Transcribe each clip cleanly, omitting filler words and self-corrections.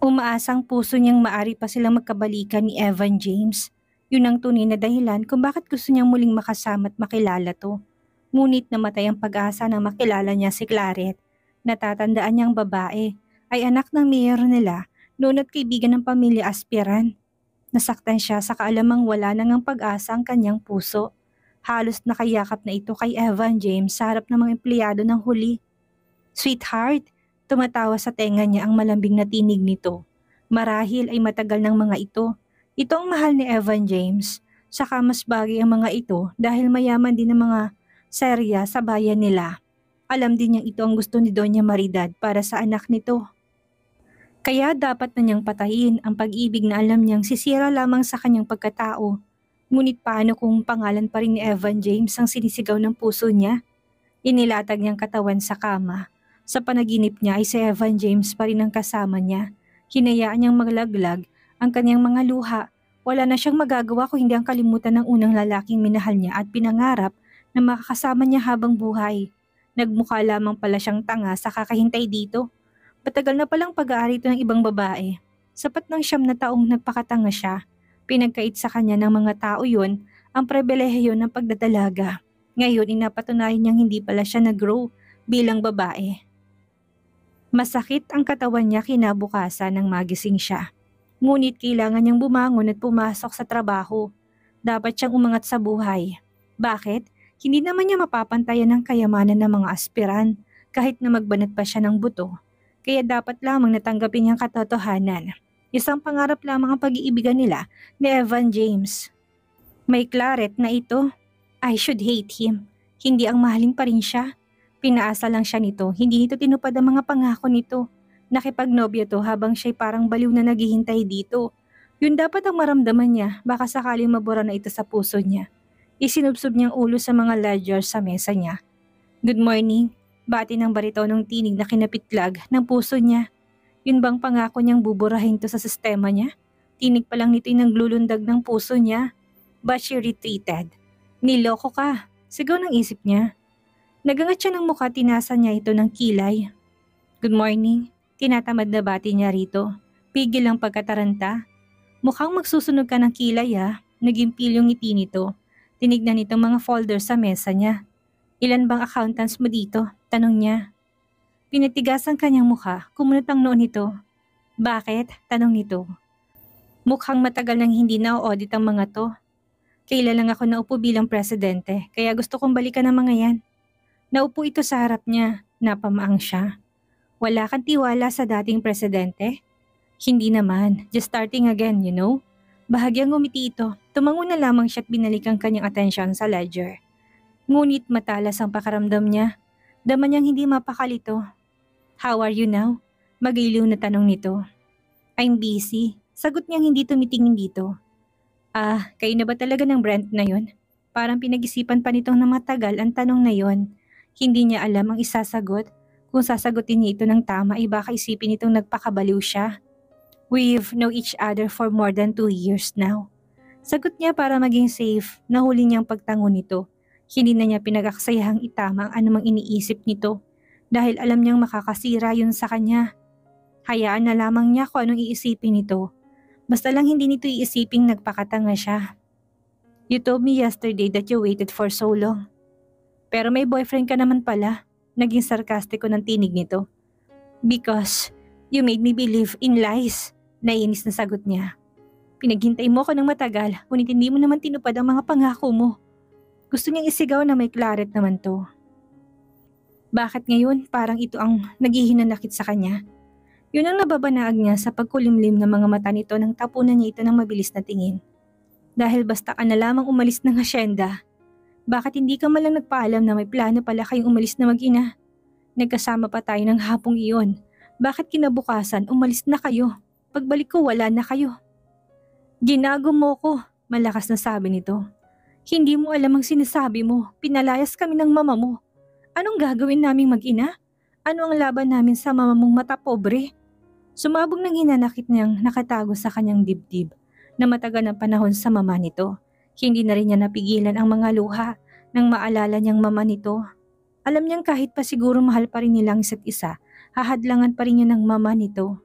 Umaasang puso niyang maari pa silang magkabalikan ni Evan James. Yun ang tunay na dahilan kung bakit gusto niyang muling makasama at makilala to. Ngunit namatay ang pag-asa na makilala niya si Claret. Natatandaan niyang babae ay anak ng mayor nila noon at kaibigan ng pamilya Aspiran. Nasaktan siya sa kaalamang wala nang ang pag-asa ang kanyang puso. Halos nakayakap na ito kay Evan James sa harap ng mga empleyado ng huli. Sweetheart, tumatawa sa tenga niya ang malambing na tinig nito. Marahil ay matagal ng mga ito. Ito ang mahal ni Evan James. Saka mas bagay ang mga ito dahil mayaman din ang mga serya sa bayan nila. Alam din niyang ito ang gusto ni Doña Maridad para sa anak nito. Kaya dapat na niyang patayin ang pag-ibig na alam niyang sisira lamang sa kanyang pagkatao. Ngunit paano kung pangalan pa rin ni Evan James ang sinisigaw ng puso niya? Inilatag niyang katawan sa kama. Sa panaginip niya ay si Evan James pa rin ang kasama niya. Hinayaan niyang maglaglag ang kanyang mga luha. Wala na siyang magagawa kung hindi ang kalimutan ng unang lalaking minahal niya at pinangarap na makakasama niya habang buhay. Nagmukha lamang pala siyang tanga sa kakahintay dito. Matagal na palang pag-aari ito ng ibang babae. Sapat ng 9 na taong nagpakatanga siya. Pinagkait sa kanya ng mga tao yun ang pribilehiyo ng pagdadalaga. Ngayon inapatunayan niyang hindi pala siya nag-grow bilang babae. Masakit ang katawan niya kinabukasan nang magising siya. Ngunit kailangan niyang bumangon at pumasok sa trabaho. Dapat siyang umangat sa buhay. Bakit? Hindi naman niya mapapantayan ang kayamanan ng mga aspiran kahit na magbanat pa siya ng buto. Kaya dapat lamang natanggapin niyang katotohanan. Isang pangarap lamang ang pag-iibigan nila ni Evan James. May Claret na ito. I should hate him. Hindi ang mahalin pa rin siya. Pinaasa lang siya nito, hindi nito tinupad ang mga pangako nito. Nakipagnobyo to habang siya'y parang baliw na naghihintay dito. Yun dapat ang maramdaman niya, baka sakaling mabura na ito sa puso niya. Isinubsob niyang ulo sa mga ledger sa mesa niya. Good morning, bati ng baritonong tinig na kinapitlag ng puso niya. Yun bang pangako niyang buburahin to sa sistema niya? Tinig pa lang nito'y naglulundag ng puso niya. But she retreated. Niloko ka, sigaw ng isip niya. Nagangat siya ng mukha, tinasa niya ito ng kilay. Good morning, tinatamad na bati niya rito. Pigil ang pagkataranta. Mukhang magsusunog ka ng kilay Nag-impil yung ngiti nito. Tinignan itong mga folder sa mesa niya. Ilan bang accountants mo dito? Tanong niya. Pinatigasan kanyang mukha, kumunot ang noon nito. Bakit? Tanong nito. Mukhang matagal nang hindi na-audit ang mga to. Kailan lang ako naupo bilang presidente, kaya gusto kong balikan ang mga yan. Naupo ito sa harap niya, napamaang siya. Wala kang tiwala sa dating presidente? Hindi naman, just starting again, you know? Bahagyang ngumiti ito, tumango na lamang siya at binalik ang kanyang atensyon sa ledger. Ngunit matalas ang pakaramdam niya. Dama niyang hindi mapakalito. How are you now? Magiliw na tanong nito. I'm busy. Sagot niyang hindi tumitingin dito. Kayo na ba talaga ng Brent na yon? Parang pinag-isipan pa nitong na matagal ang tanong na yon. Hindi niya alam ang isasagot. Kung sasagutin niya ito ng tama ay baka isipin itong nagpakabaliw siya. We've known each other for more than 2 years now. Sagot niya para maging safe, nahuli niyang pagtango nito. Hindi na niya pinag-aksayahang itama ang anumang iniisip nito dahil alam niyang makakasira yun sa kanya. Hayaan na lamang niya kung anong iisipin nito. Basta lang hindi nito iisiping nagpakatanga siya. You told me yesterday that you waited for so long. Pero may boyfriend ka naman pala, naging sarkastiko ng tinig nito. Because you made me believe in lies, naiinis na sagot niya. Pinaghintay mo ko ng matagal, ngunit hindi mo naman tinupad ang mga pangako mo. Gusto niyang isigaw na may Claret naman to. Bakit ngayon parang ito ang naghihinanakit sa kanya? Yun ang nababanaag niya sa pagkulimlim ng mga mata nito nang tapunan niya ito ng mabilis na tingin. Dahil basta ka na lamang umalis ng asyenda, bakit hindi ka malang nagpaalam na may plano pala kayong umalis na mag-ina? Nagkasama pa tayo ng hapong iyon. Bakit kinabukasan umalis na kayo? Pagbalik ko wala na kayo. Ginago mo ko, malakas na sabi nito. Hindi mo alam ang sinasabi mo, pinalayas kami ng mama mo. Anong gagawin naming mag-ina? Ano ang laban namin sa mama mong mata pobre? Sumabog ng hinanakit niyang nakatago sa kanyang dibdib na matagal na panahon sa mama nito. Hindi na rin niya napigilan ang mga luha nang maalala niyang mama nito. Alam niyang kahit pa siguro mahal pa rin nilang isa't isa, hahadlangan pa rin niya ng mama nito.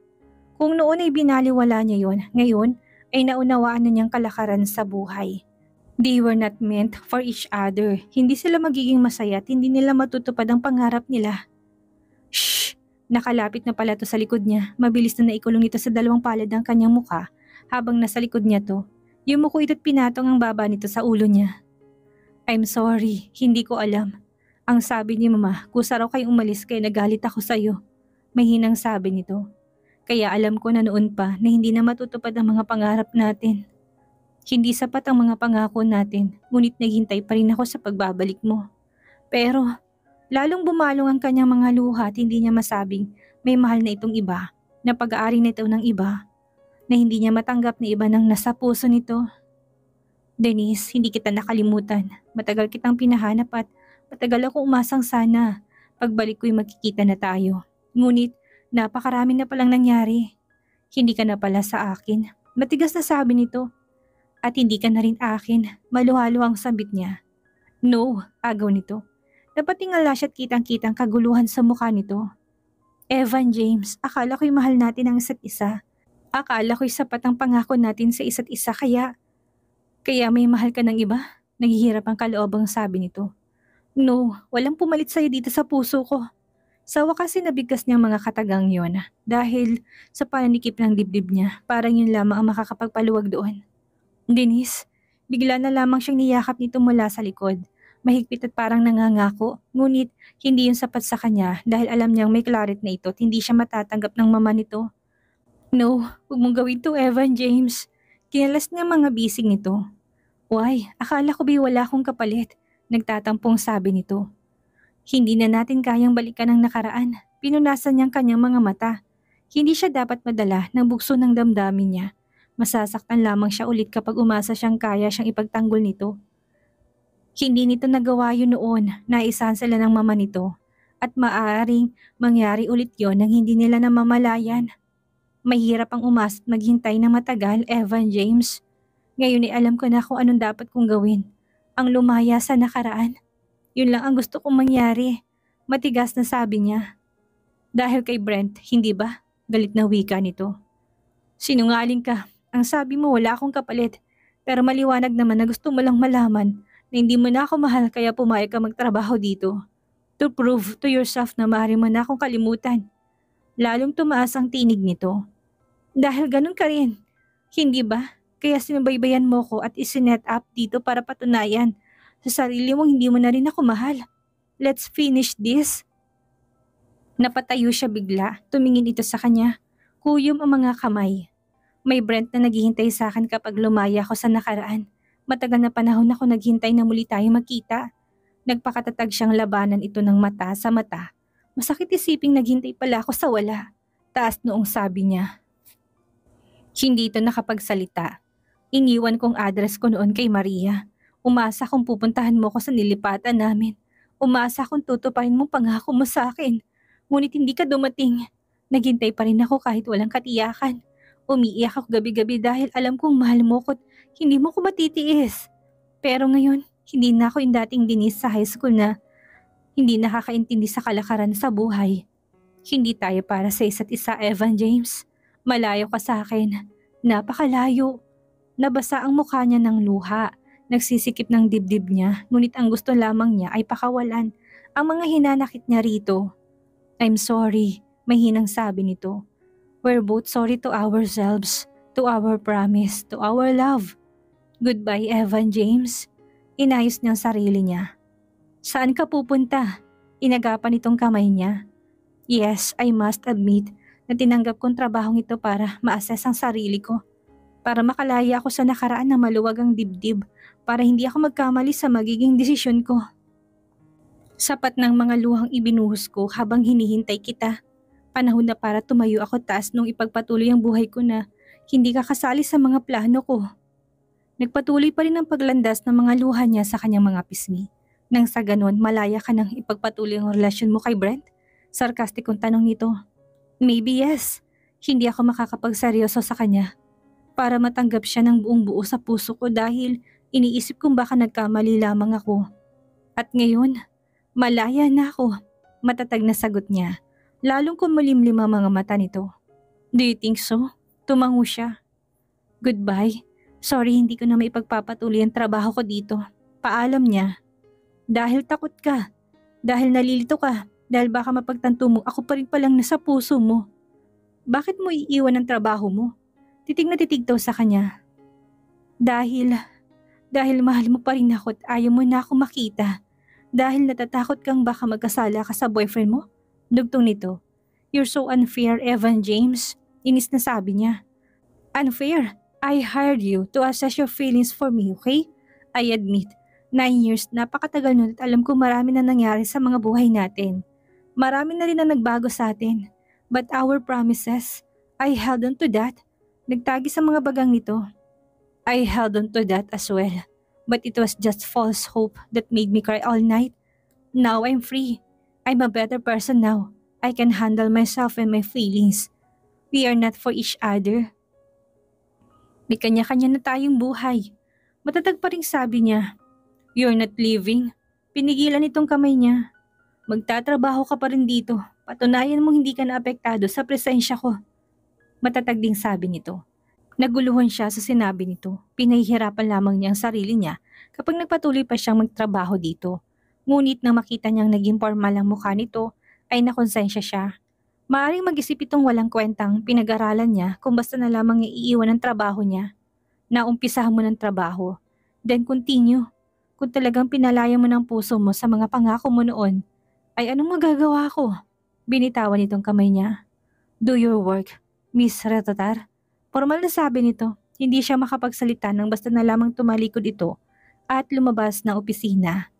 Kung noon ay binaliwala niya yon, ngayon ay naunawaan na niyang kalakaran sa buhay. They were not meant for each other. Hindi sila magiging masaya at hindi nila matutupad ang pangarap nila. Shh! Nakalapit na pala to sa likod niya. Mabilis na naikulong nito sa dalawang palad ng kanyang muka habang nasa likod niya to. Yumuko ito't pinatong ang baba nito sa ulo niya. I'm sorry, hindi ko alam. Ang sabi ni Mama, kusa raw kayong umalis kaya nagalit ako sa'yo. Mahinang sabi nito. Kaya alam ko na noon pa na hindi na matutupad ang mga pangarap natin. Hindi sapat ang mga pangako natin, ngunit naghintay pa rin ako sa pagbabalik mo. Pero lalong bumalong ang kanyang mga luha at hindi niya masabing may mahal na itong iba, na pag-aari na ito ng iba, na hindi niya matanggap na iba ng nasa puso nito. Denise, hindi kita nakalimutan. Matagal kitang pinahanap at matagal ako umasang sana pagbalik ko'y magkikita na tayo. Ngunit napakarami na palang nangyari. Hindi ka na pala sa akin. Matigas na sabi nito. At hindi ka na rin akin. Maluhalo ang sambit niya. No, agaw nito. Napatingala siya't kitang-kitang kaguluhan sa mukha nito. Evan James, akala ko'y mahal natin ang isa't isa. Akala ko'y sapat ang pangako natin sa isa't isa kaya may mahal ka ng iba? Naghihirap ang kaloobang sabi nito. No, walang pumalit sa'yo dito sa puso ko. Sa wakas nabigkas niyang mga katagang yon dahil sa pananikip ng dibdib niya, parang yun lamang ang makakapagpaluwag doon. Denise, bigla na lamang siyang niyakap nito mula sa likod. Mahigpit at parang nangangako, ngunit hindi yun sapat sa kanya dahil alam niyang may claret na ito at hindi siya matatanggap ng mama nito. No, huwag mong gawin to, Evan James. Kinalas niya mga bisig nito. Why, akala ko ba wala akong kapalit? Nagtatampong sabi nito. Hindi na natin kayang balikan ang nakaraan. Pinunasan niyang kanyang mga mata. Hindi siya dapat madala ng bukso ng damdamin niya. Masasaktan lamang siya ulit kapag umasa siyang kaya siyang ipagtanggol nito. Hindi nito nagawa yun noon, naisahan sila ng mama nito. At maaaring mangyari ulit yon nang hindi nila namamalayan. Mahirap ang umasa at maghintay na matagal, Evan James. Ngayon ay alam ko na kung anong dapat kong gawin. Ang lumaya sa nakaraan. Yun lang ang gusto kong mangyari. Matigas na sabi niya. Dahil kay Brent, hindi ba? Galit na wika nito. Sinungaling ka. Ang sabi mo wala akong kapalit. Pero maliwanag naman na gusto mo lang malaman na hindi mo na ako mahal kaya pumayag ka magtrabaho dito. To prove to yourself na maaari mo na akong kalimutan. Lalong tumaas ang tinig nito. Dahil ganun ka rin. Hindi ba? Kaya sinubaybayan mo ko at isinet up dito para patunayan sa sarili mong hindi mo na rin ako mahal. Let's finish this. Napatayo siya bigla, tumingin ito sa kanya. Kuyom ang mga kamay. May Brent na naghihintay sa akin kapag lumaya ako sa nakaraan. Matagal na panahon ako naghintay na muli tayo magkita. Nagpakatatag siyang labanan ito ng mata sa mata. Masakit isiping naghintay pala ako sa wala. Taas noong sabi niya. Hindi ito nakapagsalita. Iniwan kong address ko noon kay Maria. Umasa kong pupuntahan mo ko sa nilipatan namin. Umasa kong tutuparin mo pangako mo sa akin. Ngunit hindi ka dumating. Naghintay pa rin ako kahit walang katiyakan. Umiiyak ako gabi-gabi dahil alam kong mahal mo ko at hindi mo ko matitiis. Pero ngayon, hindi na ako yung dating Denise sa high school na hindi nakakaintindi sa kalakaran sa buhay. Hindi tayo para sa isa't isa, Evan James. Malayo ka sa akin. Napakalayo. Nabasa ang mukha niya ng luha. Nagsisikip ng dibdib niya, ngunit ang gusto lamang niya ay pakawalan ang mga hinanakit niya rito. I'm sorry, mahinang sabi nito. We're both sorry to ourselves, to our promise, to our love. Goodbye, Evan James. Inayos niyang sarili niya. Saan ka pupunta? Inagapan itong kamay niya. Yes, I must admit na tinanggap kong trabahong ito para ma-assess ang sarili ko. Para makalaya ako sa nakaraan na maluwag ang dibdib, para hindi ako magkamali sa magiging desisyon ko. Sapat ng mga luhang ibinuhos ko habang hinihintay kita. Panahon na para tumayo ako taas nung ipagpatuloy ang buhay ko na hindi kakasali sa mga plano ko. Nagpatuloy pa rin ang paglandas ng mga luha niya sa kanyang mga pisngi. Nang sa ganon, malaya ka nang ipagpatuloy ang relasyon mo kay Brent? Sarkastikong tanong nito. Maybe yes. Hindi ako makakapagseryoso sa kanya. Para matanggap siya ng buong buo sa puso ko dahil iniisip kong baka nagkamali lamang ako. At ngayon, malaya na ako. Matatag na sagot niya. Lalong kumulimlim ang mga mata nito. Do you think so? Tumango siya. Goodbye. Sorry, hindi ko na maipagpapatuloy ang trabaho ko dito. Paalam niya. Dahil takot ka. Dahil nalilito ka. Dahil baka mapagtanto mo ako pa rin palang nasa puso mo. Bakit mo iiwan ang trabaho mo? Titig na titig daw sa kanya. Dahil mahal mo pa rin ako at ayaw mo na ako makita. Dahil natatakot kang baka magkasala ka sa boyfriend mo? Dugtong nito. You're so unfair, Evan James. Inis na sabi niya. Unfair? I hired you to assess your feelings for me, okay? I admit, 9 years, napakatagal nun at alam ko marami na nangyari sa mga buhay natin. Marami na rin na nagbago sa atin. But our promises, I held on to that. Nagtagi sa mga bagang nito. I held on to that as well. But it was just false hope that made me cry all night. Now I'm free. I'm a better person now. I can handle myself and my feelings. We are not for each other. May kanya-kanya na tayong buhay. Matatag pa ring sabi niya. You're not leaving. Pinigilan itong kamay niya. Magtatrabaho ka pa rin dito. Patunayan mong hindi ka naapektado sa presensya ko. Matatag ding sabi nito. Naguluhan siya sa sinabi nito. Pinahihirapan lamang niya ang sarili niya kapag nagpatuloy pa siyang magtrabaho dito. Ngunit nang makita niyang naging formal ang mukha nito, ay nakonsensya siya. Maaring mag-isip itong walang kwentang pinag-aralan niya kung basta na lamang iiwan ang trabaho niya. Naumpisahan mo ng trabaho. Then continue. Kung talagang pinalaya mo ng puso mo sa mga pangako mo noon, ay anong magagawa ko? Binitawan itong kamay niya. Do your work, Miss Ratatar. Formal na sabi nito, hindi siya makapagsalita nang basta na lamang tumalikod ito at lumabas ng opisina.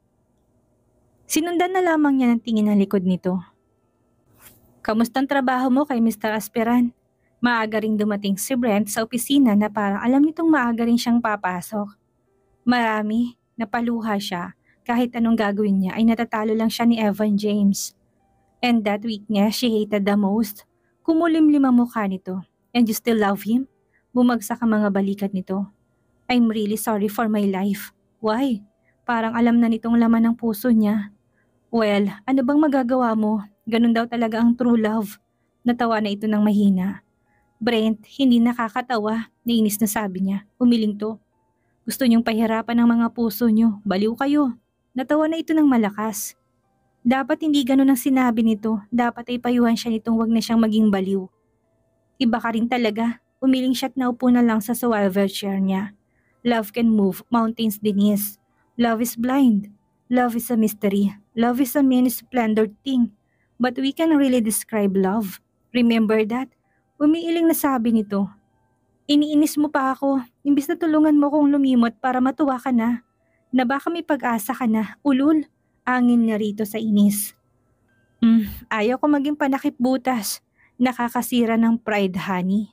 Sinundan na lamang niya ng tingin ng likod nito. Kamustang trabaho mo kay Mr. Asperan? Maaga ring dumating si Brent sa opisina na parang alam nitong maaga rin siyang papasok. Marami, napaluha siya. Kahit anong gagawin niya ay natatalo lang siya ni Evan James. And that weakness she hated the most. Kumulimlim ang mukha nito. And you still love him? Bumagsak ang mga balikat nito. I'm really sorry for my life. Why? Parang alam na nitong laman ng puso niya. Well, ano bang magagawa mo? Ganun daw talaga ang true love. Natawa na ito ng mahina. Brent, hindi nakakatawa. Nainis na sabi niya. Umiling to. Gusto niyong pahirapan ang mga puso niyo. Baliw kayo. Natawa na ito ng malakas. Dapat hindi ganun ang sinabi nito. Dapat ay payuhan siya nitong wag na siyang maging baliw. Iba ka rin talaga. Umiling siya at naupo na lang sa swivel chair niya. Love can move mountains, Denise. Love is blind. Love is a mystery. Love is a many splendored thing. But we can really describe love. Remember that? Umiiling na sabi nito. Iniinis mo pa ako. Imbis na tulungan mo kong lumimot para matuwa ka na. Na baka may pag-asa ka na. Ulul. Angin niya rito sa inis. Ayaw ko maging panakip butas. Nakakasira ng pride, honey.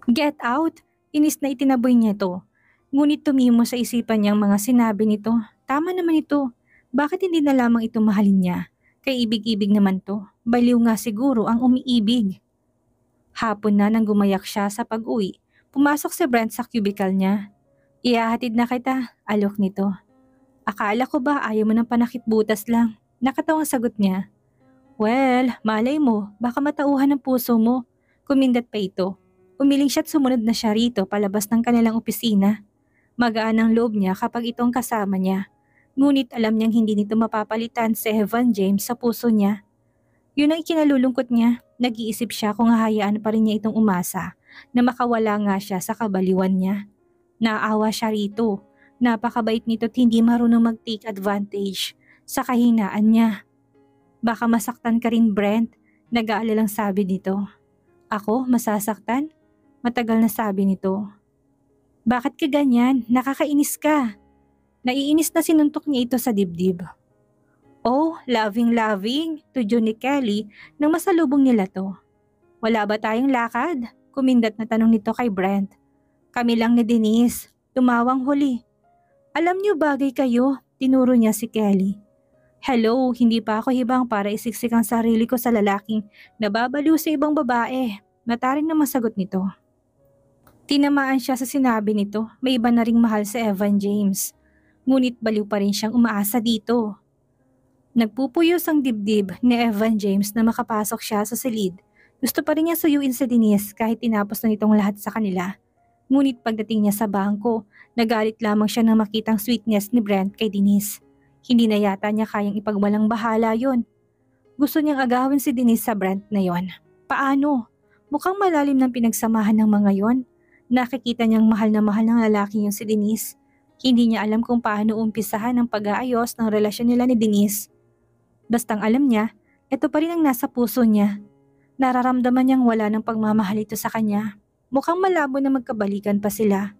Get out! Inis na itinaboy niya to. Ngunit tumimo sa isipan niyang mga sinabi nito. Tama naman ito. Bakit hindi na lamang ito mahalin niya? Kay ibig-ibig naman to. Baliw nga siguro ang umiibig. Hapon na nang gumayak siya sa pag-uwi. Pumasok si Brent sa cubicle niya. Ihahatid na kita, alok nito. Akala ko ba ayaw mo ng panakip butas lang? Nakatawang sagot niya. Well, malay mo, baka matauhan ang puso mo. Kumindat pa ito. Umiling siya at sumunod na siya rito palabas ng kanilang opisina. Magaan ang loob niya kapag itong kasama niya. Ngunit alam niyang hindi nito mapapalitan si Evan James sa puso niya. Yun ang ikinalulungkot niya. Nag-iisip siya kung hahayaan pa rin niya itong umasa na makawala nga siya sa kabaliwan niya. Naawa siya rito. Napakabait nito at hindi marunong mag-take advantage sa kahinaan niya. Baka masaktan ka rin, Brent. Nag-aalalang sabi nito. Ako, masasaktan? Matagal na sabi nito. Bakit ka ganyan? Nakakainis ka. Naiinis na sinuntok niya ito sa dibdib. Oh, loving to Johnny Kelly nang masalubong nila to. Wala ba tayong lakad? Kumindat na tanong nito kay Brent. Kami lang ni Denise. Tumawang huli. Alam niyo bagay kayo, tinuro niya si Kelly. Hello, hindi pa ako hibang para isiksik ang sarili ko sa lalaking nababaliw sa ibang babae. Mataring na masagot nito. Tinamaan siya sa sinabi nito, may iba na ring mahal si Evan James. Ngunit baliw pa rin siyang umaasa dito. Nagpupuyos ang dibdib ni Evan James na makapasok siya sa silid Gusto pa rin niya suyuin si Denise kahit tinapos na nitong lahat sa kanila. Ngunit pagdating niya sa bangko, nagalit lamang siya nang makitang sweetness ni Brent kay Denise. Hindi na yata niya kayang ipagwalang bahala yon. Gusto niyang agawin si Denise sa Brent na yon. Paano? Mukhang malalim ng pinagsamahan ng mga yon. Nakikita niyang mahal ng lalaki yung si Denise. Hindi niya alam kung paano umpisahan ang pag-aayos ng relasyon nila ni Denise. Bastang alam niya, ito pa rin ang nasa puso niya. Nararamdaman niyang wala ng pagmamahal ito sa kanya. Mukhang malabo na magkabalikan pa sila.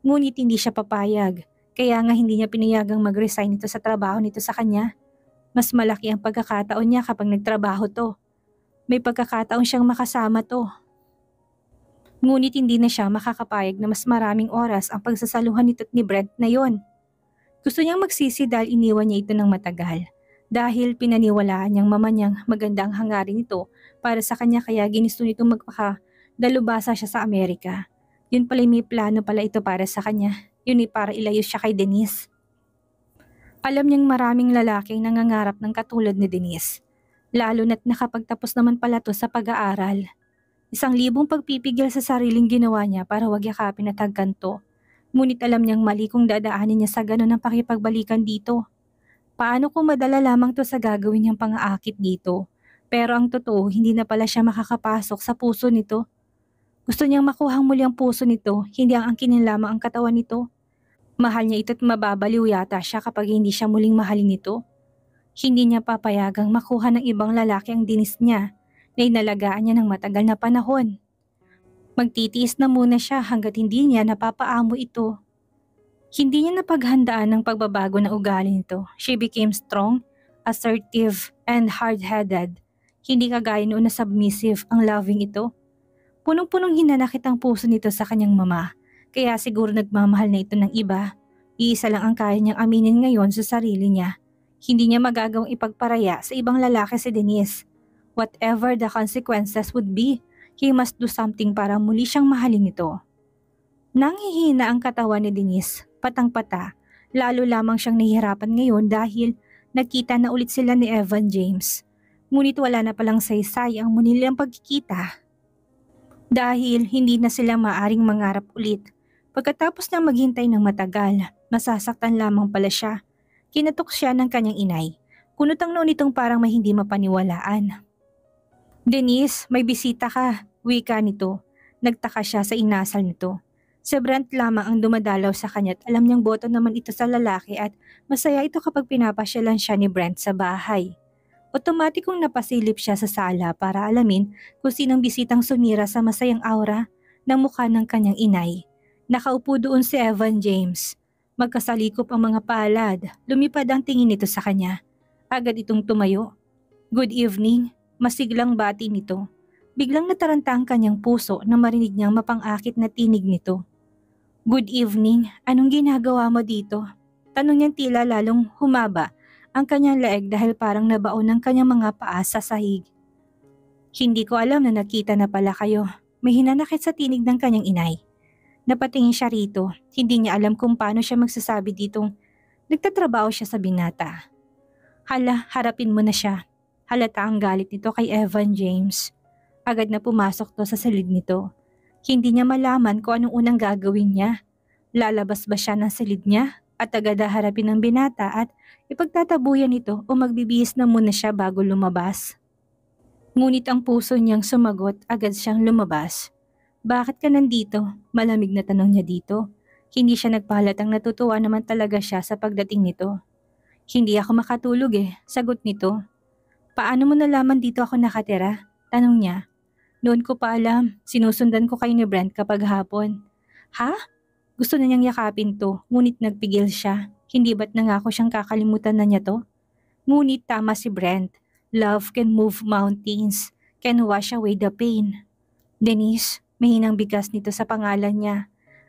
Ngunit hindi siya papayag, kaya nga hindi niya pinayagang mag-resign ito sa trabaho nito sa kanya. Mas malaki ang pagkakataon niya kapag nagtrabaho to. May pagkakataon siyang makasama to. Ngunit hindi na siya makakapayag na mas maraming oras ang pagsasaluhan nito ni Brent na yon. Gusto niyang magsisi dahil iniwan niya ito ng matagal. Dahil pinaniwalaan niyang mama niyang maganda ang hangarin nito para sa kanya kaya ginisto nitong magpakadalubasa siya sa Amerika. Yun pala may plano pala ito para sa kanya. Yun ay para ilayo siya kay Denise. Alam niyang maraming lalaki ang nangangarap ng katulad ni Denise. Lalo na't nakapagtapos naman pala to sa pag-aaral. 1,000 pagpipigil sa sariling ginawa niya para wag yakapin at hagkanto. Ngunit alam niyang mali kung dadaanin niya sa ganon ang pakipagbalikan dito. Paano kung madala lamang to sa gagawin niyang pang-aakit dito? Pero ang totoo, hindi na pala siya makakapasok sa puso nito. Gusto niyang makuhang muli ang puso nito, hindi ang angkinin lamang ang katawan nito. Mahal niya ito't mababaliw yata siya kapag hindi siya muling mahalin nito. Hindi niya papayagang makuha ng ibang lalaki ang Denise niya na inalagaan niya ng matagal na panahon. Magtitiis na muna siya hanggat hindi niya napapaamo ito. Hindi niya napaghandaan ng pagbabago ng ugali nito. She became strong, assertive, and hard-headed. Hindi kagaya noon na submissive ang loving ito. Punong-punong hinanakit ang puso nito sa kanyang mama, kaya siguro nagmamahal na ito ng iba. Iisa lang ang kaya niyang aminin ngayon sa sarili niya. Hindi niya magagawang ipagparaya sa ibang lalaki si Denise. Whatever the consequences would be, he must do something para muli siyang mahalin ito. Nanghihina ang katawan ni Denise, patang-pata. Lalo lamang siyang nahihirapan ngayon dahil nagkita na ulit sila ni Evan James. Ngunit wala na palang saysay ang muli nilang pagkikita. Dahil hindi na sila maaring mangarap ulit. Pagkatapos na maghintay ng matagal, masasaktan lamang pala siya. Kinatok siya ng kanyang inay. Kunot ang noon itong parang may hindi mapaniwalaan. Denise, may bisita ka, wika nito. Nagtaka siya sa inasal nito. Si Brent lamang ang dumadalaw sa kanya at alam niyang boto naman ito sa lalaki at masaya ito kapag pinapasyalan siya ni Brent sa bahay. Otomatikong napasilip siya sa sala para alamin kung sinong bisitang sumira sa masayang aura ng mukha ng kanyang inay. Nakaupo doon si Evan James. Magkasalikop ang mga palad, lumipad ang tingin nito sa kanya. Agad itong tumayo. Good evening. Masiglang bati nito. Biglang nataranta ang kanyang puso na marinig niyang mapang-akit na tinig nito. Good evening, anong ginagawa mo dito? Tanong niyang tila lalong humaba ang kanyang leeg dahil parang nabaon ng kanyang mga paa sa sahig. Hindi ko alam na nakita na pala kayo. May hinanakit sa tinig ng kanyang inay. Napatingin siya rito, hindi niya alam kung paano siya magsasabi ditong nagtatrabaho siya sa binata. Hala, harapin mo na siya. Halata ang galit nito kay Evan James. Agad na pumasok to sa silid nito. Hindi niya malaman kung anong unang gagawin niya. Lalabas ba siya ng silid niya at agad harapin ng binata at ipagtatabuyan ito o magbibihis na muna siya bago lumabas? Ngunit ang puso niyang sumagot, agad siyang lumabas. Bakit ka nandito? Malamig na tanong niya dito. Hindi siya nagpahalatang natutuwa naman talaga siya sa pagdating nito. Hindi ako makatulog sagot nito. Paano mo nalaman dito ako nakatira? Tanong niya. Noon ko pa alam, sinusundan ko kayo ni Brent kapag hapon. Ha? Gusto na niyang yakapin to, ngunit nagpigil siya. Hindi ba't nangako siyang kakalimutan na niya to? Ngunit tama si Brent. Love can move mountains, can wash away the pain. Denise, mahinang bigas nito sa pangalan niya.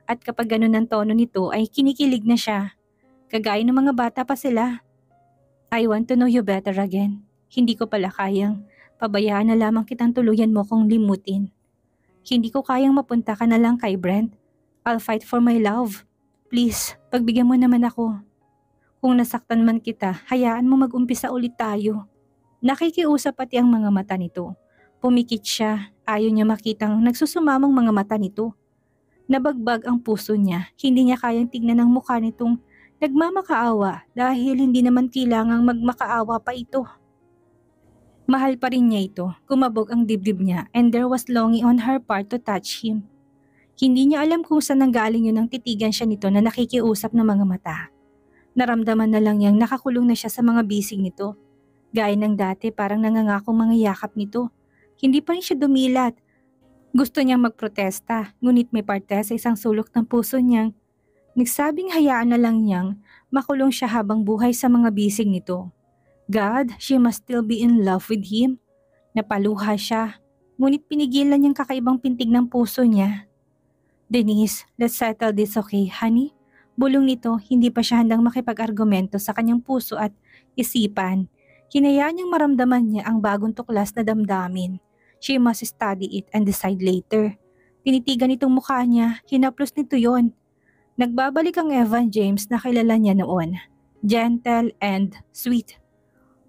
At kapag ganun ang tono nito ay kinikilig na siya. Kagaya ng mga bata pa sila. I want to know you better again. Hindi ko pala kayang, pabayaan na lamang kitang tuluyan mo kong limutin. Hindi ko kayang mapunta ka na lang kay Brent. I'll fight for my love. Please, pagbigyan mo naman ako. Kung nasaktan man kita, hayaan mo mag-umpisa ulit tayo. Nakikiusap pati ang mga mata nito. Pumikit siya, ayaw niya makitang nagsusumamang mga mata nito. Nabagbag ang puso niya, hindi niya kayang tignan ang mukha nitong nagmamakaawa dahil hindi naman kailangang magmakaawa pa ito. Mahal pa rin niya ito, kumabog ang dibdib niya and there was longing on her part to touch him. Hindi niya alam kung saan nanggaling yun nang titigan siya nito na nakikiusap ng mga mata. Naramdaman na lang niyang nakakulong na siya sa mga bisig nito. Gaya ng dati parang nangangakong mga yakap nito. Hindi pa rin siya dumilat. Gusto niyang magprotesta, ngunit may parte sa isang sulok ng puso niyang nagsabing hayaan na lang niyang makulong siya habang buhay sa mga bisig nito. God, she must still be in love with him. Napaluha siya, ngunit pinigilan niyang kakaibang pintig ng puso niya. Denise, let's settle this, okay, honey? Bulong nito, hindi pa siya handang makipag-argumento sa kanyang puso at isipan. Hinayaan niyang maramdaman niya ang bagong tuklas na damdamin. She must study it and decide later. Tinitigan itong mukha niya, hinaplos nito yon. Nagbabalik ang Evan James na kilala niya noon. Gentle and sweet.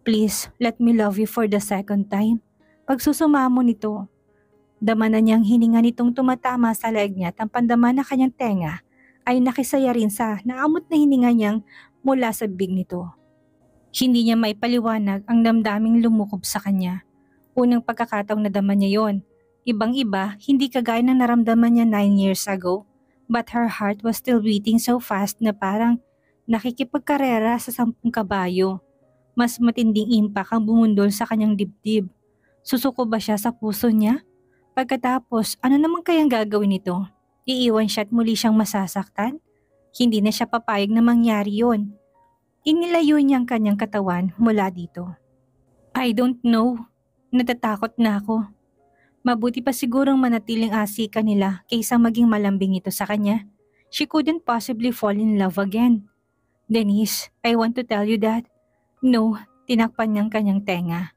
Please, let me love you for the second time. Pagsusumamo nito. Dama na niyang hininga nitong tumatama sa leeg niya at ang pandama na kanyang tenga ay nakisaya rin sa naamot na hininga niyang mula sa bibig nito. Hindi niya maipaliwanag ang damdaming lumukob sa kanya. Unang pagkakataong nadama niya yon. Ibang-iba, hindi kagaya ng naramdaman niya 9 years ago. But her heart was still beating so fast na parang nakikipagkarera sa 10 kabayo. Mas matinding impact ang bumundol sa kanyang dibdib. Susuko ba siya sa puso niya? Pagkatapos, ano naman kayang gagawin nito? Iiwan siya at muli siyang masasaktan? Hindi na siya papayag na mangyari yon. Inilayo niya ang kanyang katawan mula dito. I don't know. Natatakot na ako. Mabuti pa sigurong manatiling asika nila kaysa maging malambing ito sa kanya. She couldn't possibly fall in love again. Denise, I want to tell you that. No, tinakpan niyang kanyang tenga.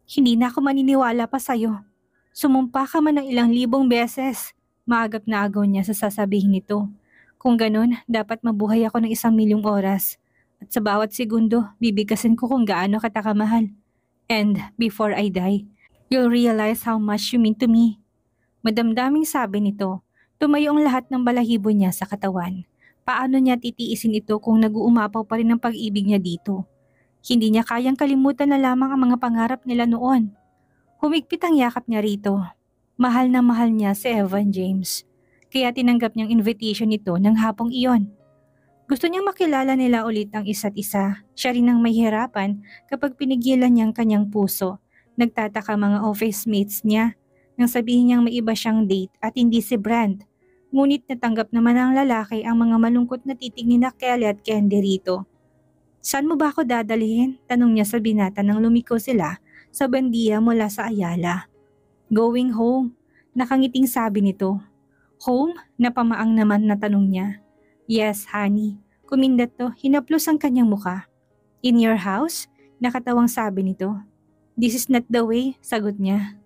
Hindi na ako maniniwala pa sa'yo. Sumumpa ka man ng ilang libong beses. Maagap na agaw niya sa sasabihin nito. Kung ganun, dapat mabuhay ako ng 1,000,000 oras. At sa bawat segundo, bibigkasin ko kung gaano kita kamahal. And before I die, you'll realize how much you mean to me. Madamdaming sabi nito, tumayo ang lahat ng balahibo niya sa katawan. Paano niya titiisin ito kung nag-uumapaw pa rin ang pag-ibig niya dito? Hindi niya kayang kalimutan na lamang ang mga pangarap nila noon. Humigpit ang yakap niya rito. Mahal na mahal niya si Evan James. Kaya tinanggap niyang invitation nito ng hapong iyon. Gusto niyang makilala nila ulit ang isa't isa. Siya rin ang may hirapan kapag pinigilan niyang kanyang puso. Nagtataka mga office mates niya nang sabihin niyang may iba siyang date at hindi si Brand. Ngunit natanggap naman ng lalaki ang mga malungkot na titig ni Kelly at Candy rito. Saan mo ba ako dadalhin? Tanong niya sa binata nang lumiko sila sa bandiya mula sa Ayala. Going home. Nakangiting sabi nito. Home? Napamaang naman na tanong niya. Yes, honey. Kumindat to, hinaplos ang kanyang muka. In your house? Nakatawang sabi nito. This is not the way, sagot niya.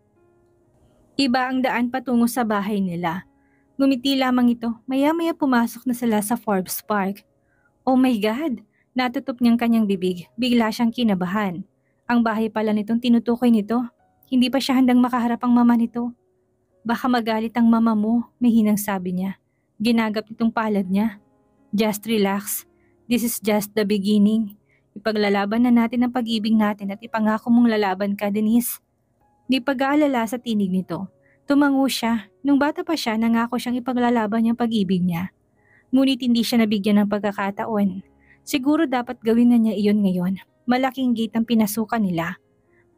Iba ang daan patungo sa bahay nila. Ngumiti lamang ito, maya-maya pumasok na sila sa Forbes Park. Oh my God! Natutup niyang kanyang bibig, bigla siyang kinabahan. Ang bahay pala nitong tinutukoy nito. Hindi pa siya handang makaharap ang mama nito. Baka magalit ang mama mo, may hinang sabi niya. Ginagap nitong palad niya. Just relax. This is just the beginning. Ipaglalaban na natin ang pag-ibig natin at ipangako mong lalaban ka, Denise. Di pag-aalala sa tinig nito. Tumango siya. Nung bata pa siya, nangako siyang ipaglalaban niyang pag-ibig niya. Ngunit hindi siya nabigyan ng pagkakataon. Siguro dapat gawin na niya iyon ngayon. Malaking gate ang pinasukan nila.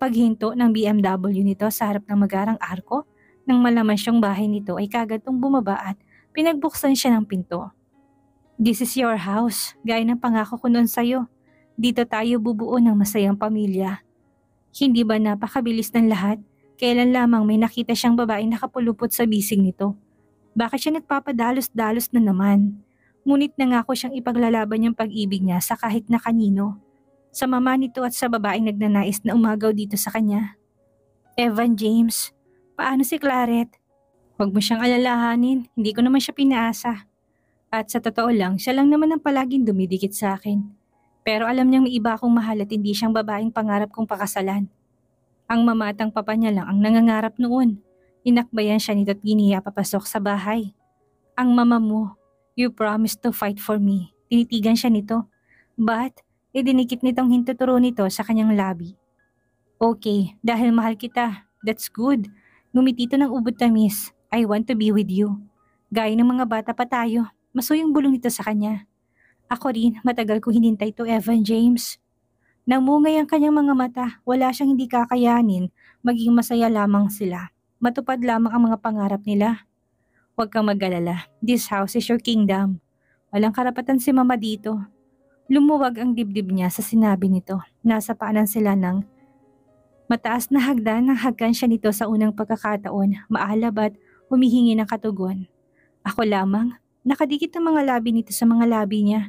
Paghinto ng BMW nito sa harap ng magarang arko, nang malaman siyang bahay nito ay kagatong bumaba at pinagbuksan siya ng pinto. This is your house, gaya ng pangako ko noon sa'yo. Dito tayo bubuo ng masayang pamilya. Hindi ba napakabilis ng lahat? Kailan lamang may nakita siyang babaeng nakapulupot sa bisig nito. Bakit siya nagpapadalos-dalos na naman? Ngunit nangako siyang ipaglalaban niyang pag-ibig niya sa kahit na kanino. Sa mama nito at sa babaeng nagnanais na umagaw dito sa kanya. Evan James, paano si Claret? Huwag mo siyang alalahanin, hindi ko naman siya pinaasa. At sa totoo lang, siya lang naman ang palaging dumidikit sa akin. Pero alam niyang may iba akong mahal at hindi siyang babaeng pangarap kong pakasalan. Ang mama at ang papa niya lang ang nangangarap noon. Inakbayan siya nito at giniya papasok sa bahay. Ang mama mo, you promised to fight for me. Tinitigan siya nito. But, idinikit nitong hintuturo nito sa kanyang labi. Okay, dahil mahal kita. That's good. Ngumiti ito ng ubod tamis. I want to be with you. Gaya ng mga bata pa tayo, masuyang bulong nito sa kanya. Ako rin, matagal ko hinintay to Evan James. Namungay ang kanyang mga mata, wala siyang hindi kakayanin, maging masaya lamang sila. Matupad lamang ang mga pangarap nila. Huwag kang mag-alala, this house is your kingdom. Walang karapatan si mama dito. Lumuwag ang dibdib niya sa sinabi nito. Nasa paanan sila ng mataas na hagdan nang hagkan siya nito sa unang pagkakataon, maalab at humihingi ng katugon. Ako lamang, nakadikit ang mga labi nito sa mga labi niya.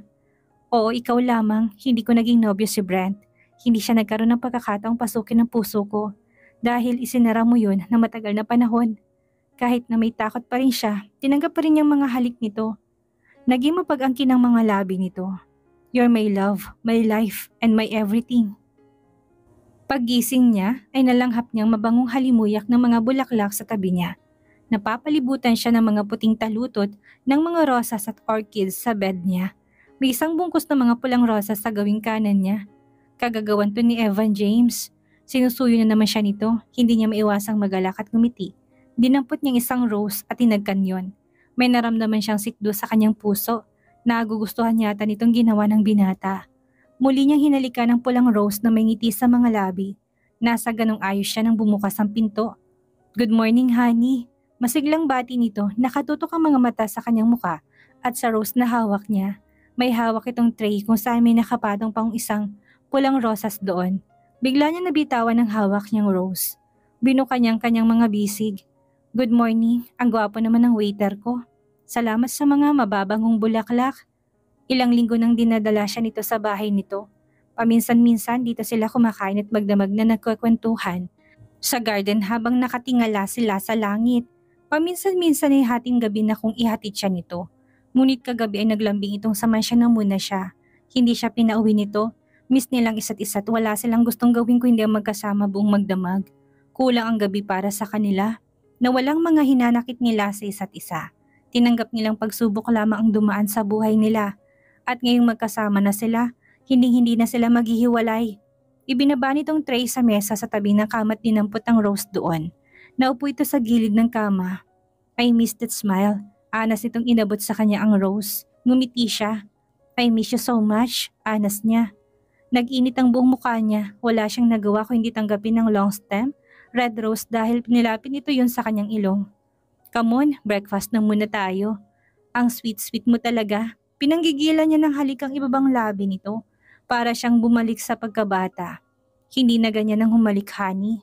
Oo, ikaw lamang, hindi ko naging nobyo si Brent. Hindi siya nagkaroon ng pagkakataong pasukin ng puso ko dahil isinara mo yun na matagal na panahon. Kahit na may takot pa rin siya, tinanggap pa rin niyang mga halik nito. Naging mapag-angkin ang mga labi nito. You're my love, my life, and my everything. Paggising niya ay nalanghap niyang mabangong halimuyak ng mga bulaklak sa tabi niya. Napapalibutan siya ng mga puting talutot ng mga rosas at orchids sa bed niya. May isang bungkus ng mga pulang rosas sa gawing kanan niya. Kagagawan to ni Evan James. Sinusuyo na naman siya nito, hindi niya maiwasang magalak at ngumiti. Dinampot niyang isang rose at tinagkan yon. May naramdaman siyang sikdo sa kanyang puso. Nagugustuhan yata nitong ginawa ng binata. Muli niyang hinalikan ang pulang rose na may ngiti sa mga labi. Nasa ganong ayos siya nang bumukas ang pinto. Good morning, honey. Masiglang bati nito, nakatutok ang mga mata sa kanyang muka at sa rose na hawak niya. May hawak itong tray kung saan may nakapatong pang isang pulang rosas doon. Bigla niya nabitawan ng hawak niyang rose. Binuka niyang kanyang mga bisig. Good morning, ang gwapo naman ng waiter ko. Salamat sa mga mababangong bulaklak. Ilang linggo nang dinadala siya nito sa bahay nito. Paminsan-minsan dito sila kumakain at magdamag na nagkukwentuhan sa garden habang nakatingala sila sa langit. Paminsan-minsan ay hating gabi na kung ihatid siya nito. Ngunit kagabi ay naglambing itong samansya na muna siya. Hindi siya pinauwi nito. Miss nilang isa't isa at wala silang gustong gawin kundi ang magkasama buong magdamag. Kulang ang gabi para sa kanila na walang mga hinanakit nila sa isa't isa. Tinanggap nilang pagsubok lamang ang dumaan sa buhay nila. At ngayong magkasama na sila, hindi na sila maghihiwalay. Ibinaba nitong tray sa mesa sa tabi ng kama at dinampot ang rose doon. Naupo ito sa gilid ng kama. I miss that smile. Anas nitong inabot sa kanya ang rose. Ngumiti siya. I miss you so much. Anas niya. Nag-init ang buong mukha niya. Wala siyang nagawa kung hindi tanggapin ng long stem, red rose dahil pinilapit nito yun sa kanyang ilong. Come on, breakfast na muna tayo. Ang sweet-sweet mo talaga. Pinanggigilan niya ng halikang ibabang labi nito para siyang bumalik sa pagkabata. Hindi na ganyan ang humalik, honey.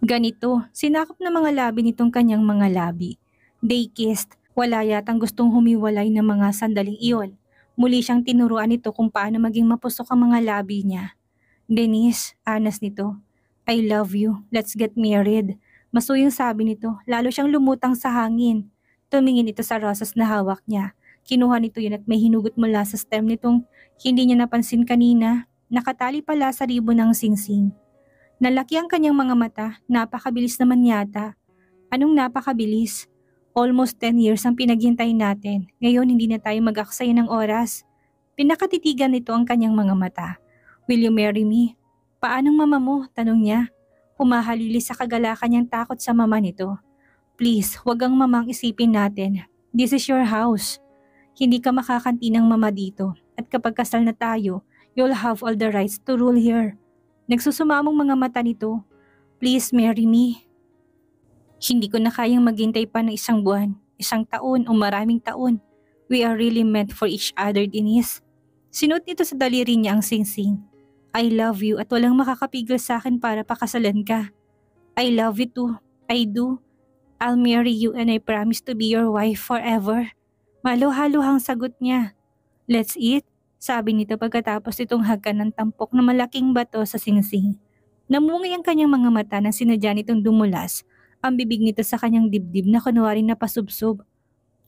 Ganito, sinakop ng mga labi nitong kanyang mga labi. They kissed. Wala yatang gustong humiwalay ng mga sandaling iyon. Muli siyang tinuruan nito kung paano maging mapusok ang mga labi niya. Denise, anas nito. I love you. Let's get married. Masuyang sabi nito, lalo siyang lumutang sa hangin. Tumingin ito sa rosas na hawak niya. Kinuha nito yun at may hinugot mula sa stem nitong hindi niya napansin kanina. Nakatali pala sa ribo ng singsing. Nalaki ang kanyang mga mata. Napakabilis naman yata. Anong napakabilis? Almost 10 years ang pinaghintay natin. Ngayon hindi na tayo mag-aksaya ng oras. Pinakatitigan nito ang kanyang mga mata. Will you marry me? Paanong mama mo? Tanong niya. Humahalili sa kagalakan niyang takot sa mama nito. Please, wag ang mamang isipin natin. This is your house. Hindi ka makakanti ng mama dito. At kapag kasal na tayo, you'll have all the rights to rule here. Nagsusumamong mga mata nito. Please marry me. Hindi ko na kayang maghintay pa ng isang buwan, isang taon o maraming taon. We are really meant for each other, Denise. Sinuot nito sa daliri niya ang singsing. I love you at walang makakapigil sa akin para pakasalan ka. I love you too. I do. I'll marry you and I promise to be your wife forever. Maluhaluhang sagot niya. Let's eat, sabi nito pagkatapos itong hagkan ng tampok na malaking bato sa singsing. Namungay ang kanyang mga mata nang sinadya nitong dumulas. Ang bibig nito sa kanyang dibdib na kunwaring napasubsob.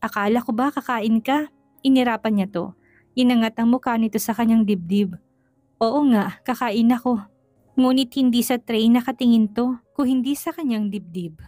Akala ko ba kakain ka? Inirapan niya to. Inangat ang mukha nito sa kanyang dibdib. Oo nga, kakain ako. Ngunit hindi sa Trey nakatingin to, kung hindi sa kanyang dibdib.